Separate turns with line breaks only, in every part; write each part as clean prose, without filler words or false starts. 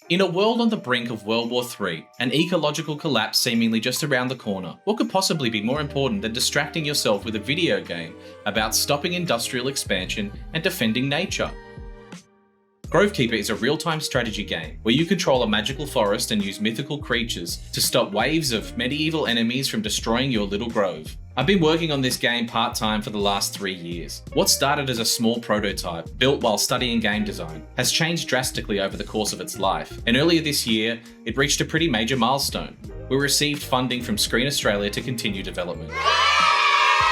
In a world on the brink of World War III, an ecological collapse seemingly just around the corner, what could possibly be more important than distracting yourself with a video game about stopping industrial expansion and defending nature? Grovekeeper is a real-time strategy game where you control a magical forest and use mythical creatures to stop waves of medieval enemies from destroying your little grove. I've been working on this game part-time for the last 3 years. What started as a small prototype, built while studying game design, has changed drastically over the course of its life, and earlier this year, it reached a pretty major milestone. We received funding from Screen Australia to continue development.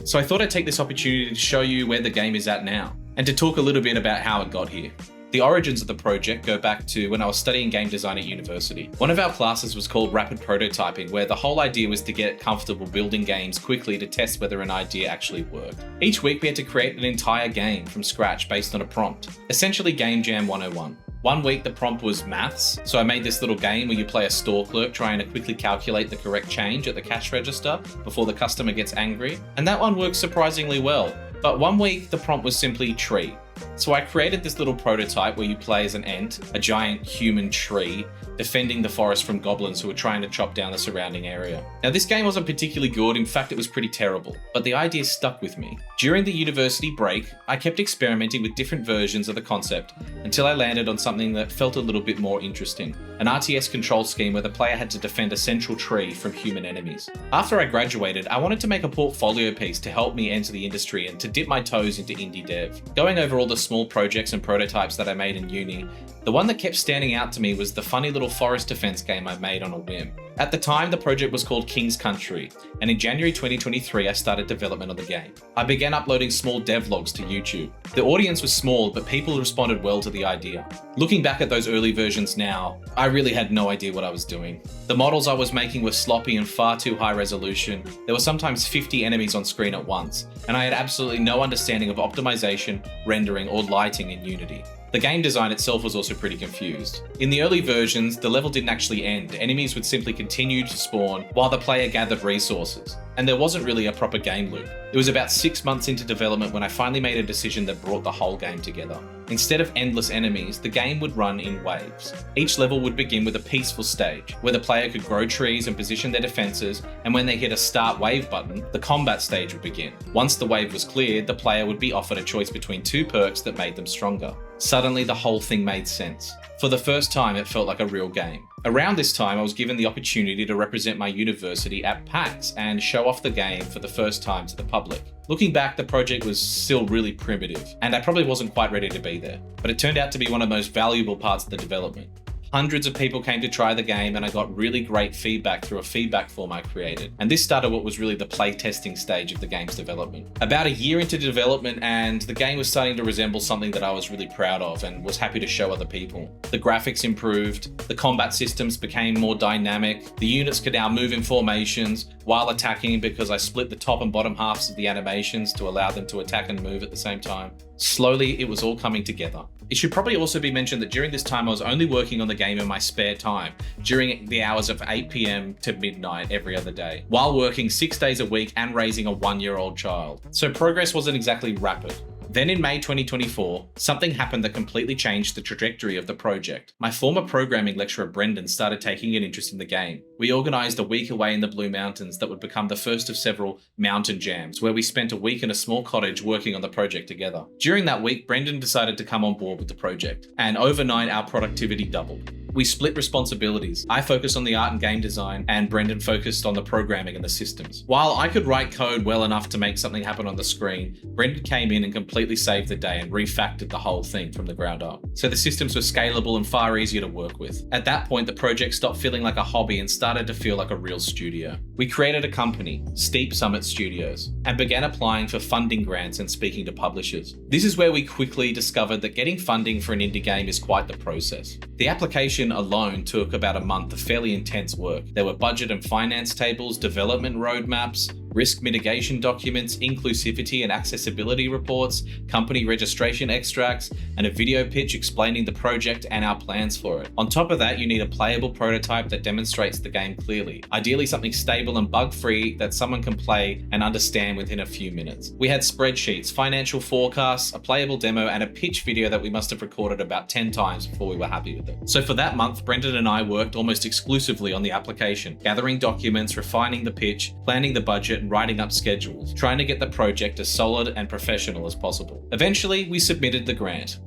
So I thought I'd take this opportunity to show you where the game is at now, and to talk a little bit about how it got here. The origins of the project go back to when I was studying game design at university. One of our classes was called Rapid Prototyping, where the whole idea was to get comfortable building games quickly to test whether an idea actually worked. Each week we had to create an entire game from scratch based on a prompt, essentially Game Jam 101. One week the prompt was maths, so I made this little game where you play a store clerk trying to quickly calculate the correct change at the cash register before the customer gets angry, and that one worked surprisingly well. But one week the prompt was simply tree. So I created this little prototype where you play as an ant, a giant human tree, defending the forest from goblins who were trying to chop down the surrounding area. Now this game wasn't particularly good, in fact it was pretty terrible, but the idea stuck with me. During the university break, I kept experimenting with different versions of the concept until I landed on something that felt a little bit more interesting. An RTS control scheme where the player had to defend a central tree from human enemies. After I graduated, I wanted to make a portfolio piece to help me enter the industry and to dip my toes into indie dev. Going over all the small projects and prototypes that I made in uni, the one that kept standing out to me was the funny little forest defense game I made on a whim. At the time, the project was called King's Country, and in January 2023, I started development on the game. I began uploading small devlogs to YouTube. The audience was small, but people responded well to the idea. Looking back at those early versions now, I really had no idea what I was doing. The models I was making were sloppy and far too high resolution. There were sometimes 50 enemies on screen at once, and I had absolutely no understanding of optimization, rendering, or lighting in Unity. The game design itself was also pretty confused. In the early versions, the level didn't actually end. Enemies would simply continue to spawn while the player gathered resources, and there wasn't really a proper game loop. It was about 6 months into development when I finally made a decision that brought the whole game together. Instead of endless enemies, the game would run in waves. Each level would begin with a peaceful stage, where the player could grow trees and position their defenses, and when they hit a start wave button, the combat stage would begin. Once the wave was cleared, the player would be offered a choice between 2 perks that made them stronger. Suddenly, the whole thing made sense. For the first time, it felt like a real game. Around this time, I was given the opportunity to represent my university at PAX and show off the game for the first time to the public. Looking back, the project was still really primitive, and I probably wasn't quite ready to be there, but it turned out to be one of the most valuable parts of the development. Hundreds of people came to try the game, and I got really great feedback through a feedback form I created. And this started what was really the playtesting stage of the game's development. About a year into development, and the game was starting to resemble something that I was really proud of and was happy to show other people. The graphics improved, the combat systems became more dynamic, the units could now move in formations while attacking because I split the top and bottom halves of the animations to allow them to attack and move at the same time. Slowly, it was all coming together. It should probably also be mentioned that during this time I was only working on the game in my spare time, during the hours of 8 PM to midnight every other day, while working 6 days a week and raising a 1-year-old child. So progress wasn't exactly rapid. Then in May 2024, something happened that completely changed the trajectory of the project. My former programming lecturer Brendan started taking an interest in the game. We organised a week away in the Blue Mountains that would become the first of several mountain jams, where we spent a week in a small cottage working on the project together. During that week, Brendan decided to come on board with the project, and overnight our productivity doubled. We split responsibilities. I focused on the art and game design, and Brendan focused on the programming and the systems. While I could write code well enough to make something happen on the screen, Brendan came in and completely saved the day and refactored the whole thing from the ground up. So the systems were scalable and far easier to work with. At that point, the project stopped feeling like a hobby and started to feel like a real studio. We created a company, Steep Summit Studios, and began applying for funding grants and speaking to publishers. This is where we quickly discovered that getting funding for an indie game is quite the process. The application alone took about a month of fairly intense work. There were budget and finance tables, development roadmaps, risk mitigation documents, inclusivity and accessibility reports, company registration extracts, and a video pitch explaining the project and our plans for it. On top of that, you need a playable prototype that demonstrates the game clearly. Ideally something stable and bug-free that someone can play and understand within a few minutes. We had spreadsheets, financial forecasts, a playable demo, and a pitch video that we must have recorded about 10 times before we were happy with it. So for that month, Brendan and I worked almost exclusively on the application, gathering documents, refining the pitch, planning the budget, and writing up schedules, trying to get the project as solid and professional as possible. Eventually, we submitted the grant.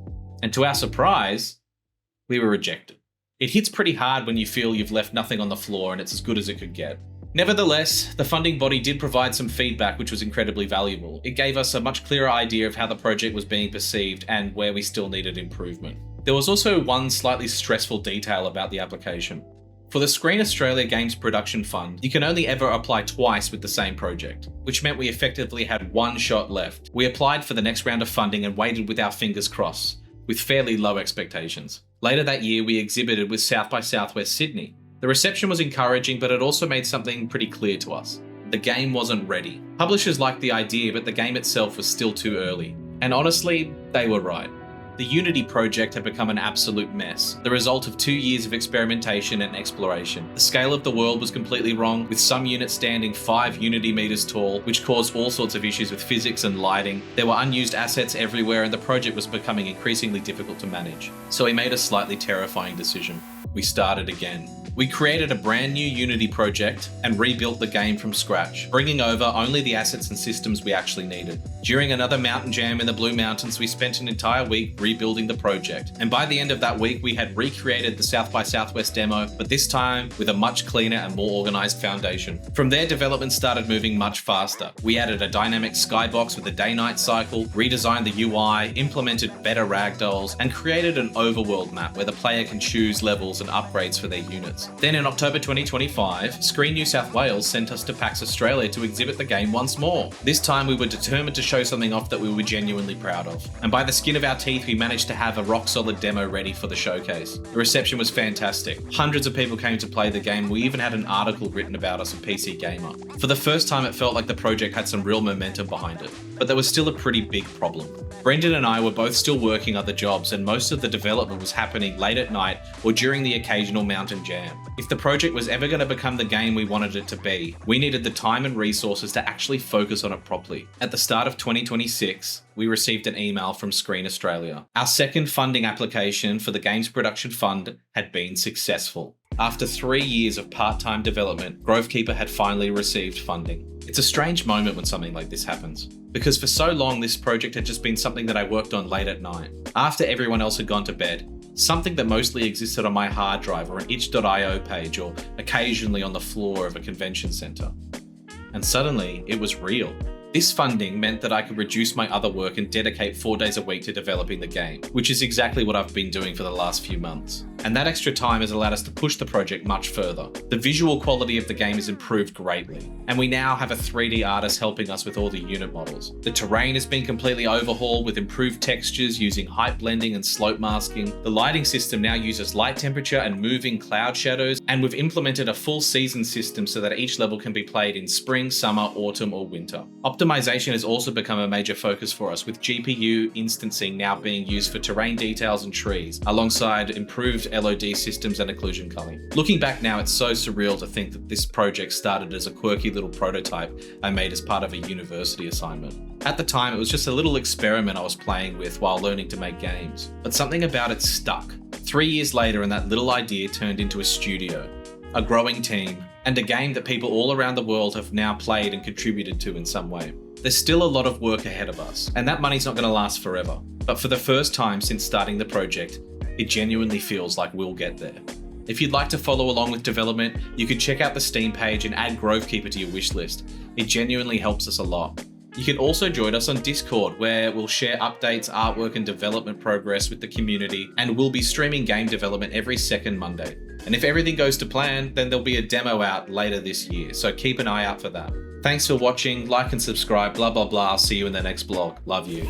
And to our surprise, we were rejected. It hits pretty hard when you feel you've left nothing on the floor and it's as good as it could get. Nevertheless, the funding body did provide some feedback which was incredibly valuable. It gave us a much clearer idea of how the project was being perceived and where we still needed improvement. There was also one slightly stressful detail about the application. For the Screen Australia Games Production Fund, you can only ever apply twice with the same project, which meant we effectively had one shot left. We applied for the next round of funding and waited with our fingers crossed, with fairly low expectations. Later that year, we exhibited with South by Southwest Sydney. The reception was encouraging, but it also made something pretty clear to us. The game wasn't ready. Publishers liked the idea, but the game itself was still too early. And honestly, they were right. The Unity project had become an absolute mess, the result of 2 years of experimentation and exploration. The scale of the world was completely wrong, with some units standing 5 Unity meters tall, which caused all sorts of issues with physics and lighting. There were unused assets everywhere, and the project was becoming increasingly difficult to manage. So we made a slightly terrifying decision. We started again. We created a brand new Unity project and rebuilt the game from scratch, bringing over only the assets and systems we actually needed. During another mountain jam in the Blue Mountains, we spent an entire week rebuilding the project. And by the end of that week, we had recreated the South by Southwest demo, but this time with a much cleaner and more organized foundation. From there, development started moving much faster. We added a dynamic skybox with a day-night cycle, redesigned the UI, implemented better ragdolls, and created an overworld map where the player can choose levels and upgrades for their units. Then in October 2025, Screen New South Wales sent us to PAX Australia to exhibit the game once more. This time we were determined to show something off that we were genuinely proud of. And by the skin of our teeth, we managed to have a rock-solid demo ready for the showcase. The reception was fantastic. Hundreds of people came to play the game. We even had an article written about us on PC Gamer. For the first time, it felt like the project had some real momentum behind it. But there was still a pretty big problem. Brendan and I were both still working other jobs, and most of the development was happening late at night or during the occasional mountain jam. If the project was ever going to become the game we wanted it to be, we needed the time and resources to actually focus on it properly. At the start of 2026, we received an email from Screen Australia. Our second funding application for the Games Production Fund had been successful. After 3 years of part-time development, Grovekeeper had finally received funding. It's a strange moment when something like this happens, because for so long this project had just been something that I worked on late at night, after everyone else had gone to bed. Something that mostly existed on my hard drive or an itch.io page or occasionally on the floor of a convention centre. And suddenly, it was real. This funding meant that I could reduce my other work and dedicate 4 days a week to developing the game, which is exactly what I've been doing for the last few months. And that extra time has allowed us to push the project much further. The visual quality of the game has improved greatly, and we now have a 3D artist helping us with all the unit models. The terrain has been completely overhauled with improved textures using height blending and slope masking. The lighting system now uses light temperature and moving cloud shadows, and we've implemented a full season system so that each level can be played in spring, summer, autumn, or winter. Optimization has also become a major focus for us, with GPU instancing now being used for terrain details and trees, alongside improved LOD systems and occlusion culling. Looking back now, it's so surreal to think that this project started as a quirky little prototype I made as part of a university assignment. At the time, it was just a little experiment I was playing with while learning to make games, but something about it stuck. 3 years later, and that little idea turned into a studio, a growing team, and a game that people all around the world have now played and contributed to in some way. There's still a lot of work ahead of us, and that money's not going to last forever. But for the first time since starting the project, it genuinely feels like we'll get there. If you'd like to follow along with development, you can check out the Steam page and add Grovekeeper to your wishlist. It genuinely helps us a lot. You can also join us on Discord, where we'll share updates, artwork, and development progress with the community, and we'll be streaming game development every second Monday. And if everything goes to plan, then there'll be a demo out later this year, so keep an eye out for that. Thanks for watching, like and subscribe, blah blah blah. I'll see you in the next vlog. Love you.